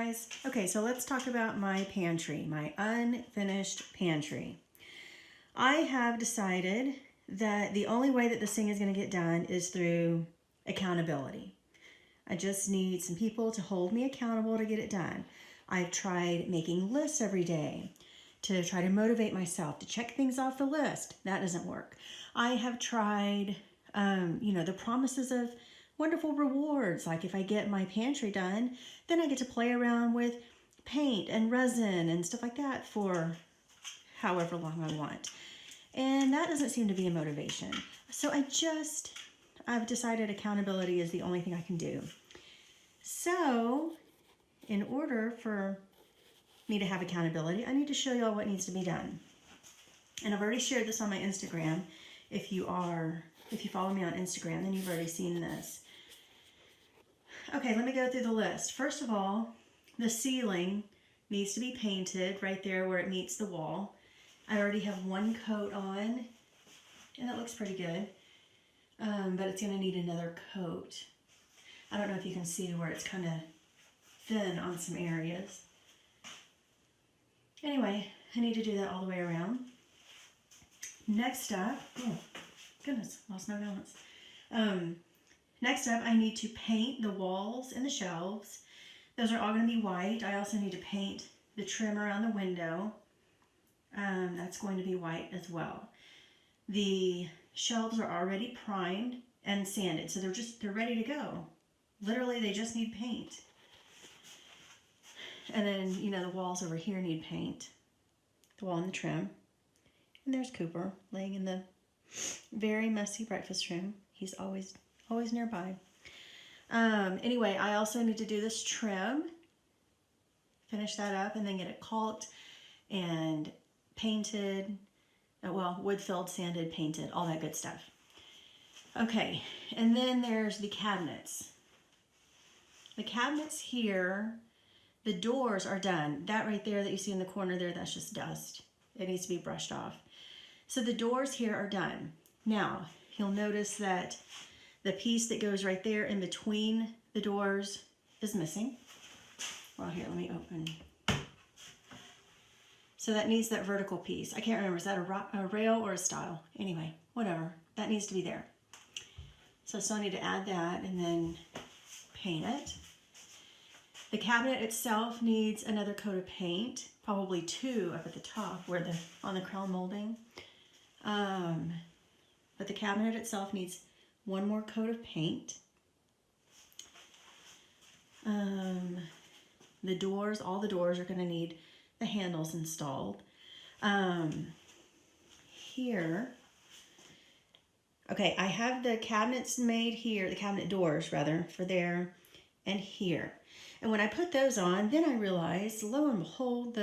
guys. Okay, so let's talk about my pantry, my unfinished pantry. I have decided that the only way that this thing is going to get done is through accountability. I just need some people to hold me accountable to get it done. I've tried making lists every day to try to motivate myself to check things off the list. That doesn't work. I have tried, the promises of wonderful rewards. Like if I get my pantry done, then I get to play around with paint and resin and stuff like that for however long I want. And that doesn't seem to be a motivation. So I've decided accountability is the only thing I can do. So in order for me to have accountability, I need to show y'all what needs to be done. And I've already shared this on my Instagram. If you follow me on Instagram, then you've already seen this. Okay, let me go through the list. First of all, the ceiling needs to be painted right there where it meets the wall. I already have one coat on, and it looks pretty good, but it's going to need another coat. I don't know if you can see where it's kind of thin on some areas. Anyway, I need to do that all the way around. Next up, oh goodness, lost my balance. Next up, I need to paint the walls and the shelves. Those are all going to be white. I also need to paint the trim around the window. That's going to be white as well. The shelves are already primed and sanded, so they're ready to go. Literally, they just need paint. And then, the walls over here need paint. The wall and the trim. And there's Cooper laying in the very messy breakfast room. He's always nearby. Anyway, I also need to do this trim. Finish that up and then get it caulked and painted. Wood-filled, sanded, painted, all that good stuff. Okay, and then there's the cabinets. The cabinets here, the doors are done. That right there that you see in the corner there, that's just dust. It needs to be brushed off. So the doors here are done. Now, you'll notice that the piece that goes right there in between the doors is missing. Well, here, let me open. So that needs that vertical piece. I can't remember, is that a rail or a stile? Anyway, whatever, that needs to be there. So I still need to add that and then paint it. The cabinet itself needs another coat of paint, probably 2 up at the top on the crown molding. But the cabinet itself needs 1 more coat of paint. The doors, all the doors are going to need the handles installed. Here, okay, I have the cabinets made here, the cabinet doors rather, for there and here. And when I put those on, then I realized, lo and behold,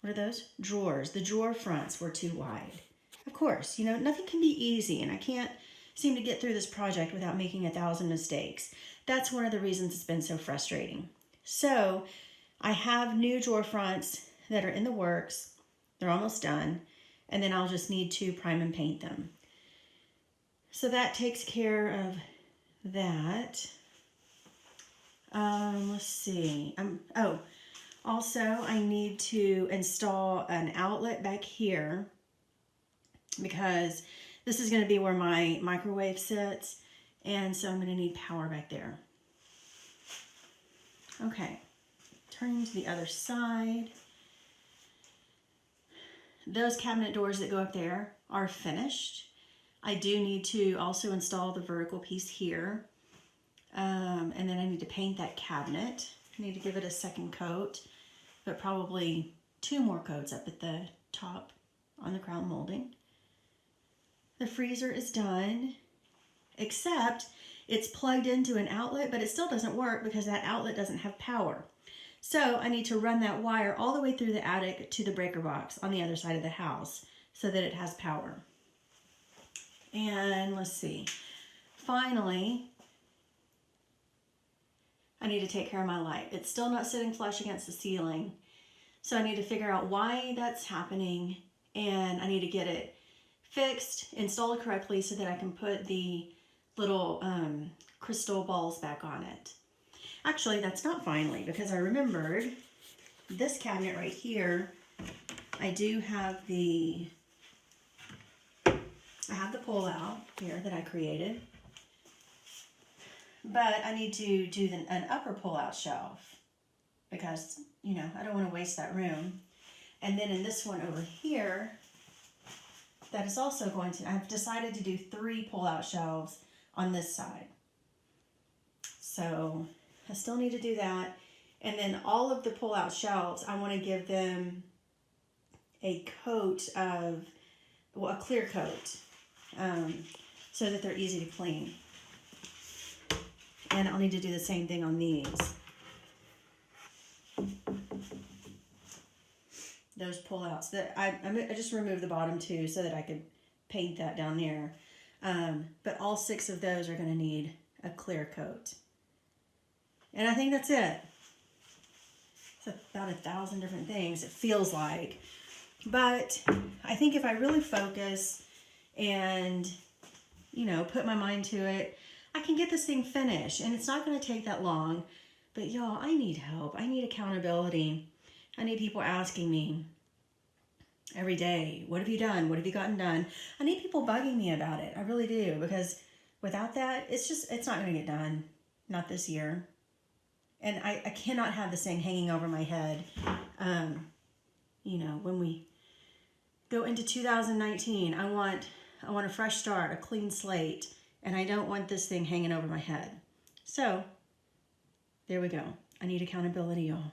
what are those? Drawers. The drawer fronts were too wide. Of course, nothing can be easy, and I can't seem to get through this project without making 1,000 mistakes. That's one of the reasons it's been so frustrating. So I have new drawer fronts that are in the works. They're almost done, and then I'll just need to prime and paint them. So that takes care of that. Let's see. Also I need to install an outlet back here because this is going to be where my microwave sits, and so I'm going to need power back there. Okay, turning to the other side. Those cabinet doors that go up there are finished. I do need to also install the vertical piece here. And then I need to paint that cabinet. I need to give it a second coat, but probably 2 more coats up at the top on the crown molding. The freezer is done, except it's plugged into an outlet, but it still doesn't work because that outlet doesn't have power. So I need to run that wire all the way through the attic to the breaker box on the other side of the house so that it has power. And let's see, finally, I need to take care of my light. It's still not sitting flush against the ceiling. So I need to figure out why that's happening, and I need to get it fixed, installed correctly so that I can put the little crystal balls back on it. Actually, that's not finally, because I remembered this cabinet right here. I do have the pull out here that I created, but I need to do an upper pull out shelf because, you know, I don't want to waste that room. And then in this one over here, that is also going to, I've decided to do 3 pull out shelves on this side. So I still need to do that. And then all of the pull out shelves, I want to give them a coat of, well, a clear coat, so that they're easy to clean. And I'll need to do the same thing on these. Those pull outs that I just removed the bottom 2 so that I could paint that down there. But all 6 of those are going to need a clear coat. And I think that's it. It's about 1,000 different things, it feels like. But I think if I really focus and, you know, put my mind to it, I can get this thing finished. And it's not going to take that long. But y'all, I need help. I need accountability. I need people asking me every day, what have you done? What have you gotten done? I need people bugging me about it. I really do. Because without that, it's not going to get done. Not this year. And I cannot have this thing hanging over my head. You know, when we go into 2019, I want a fresh start, a clean slate, and I don't want this thing hanging over my head. So, there we go. I need accountability, y'all.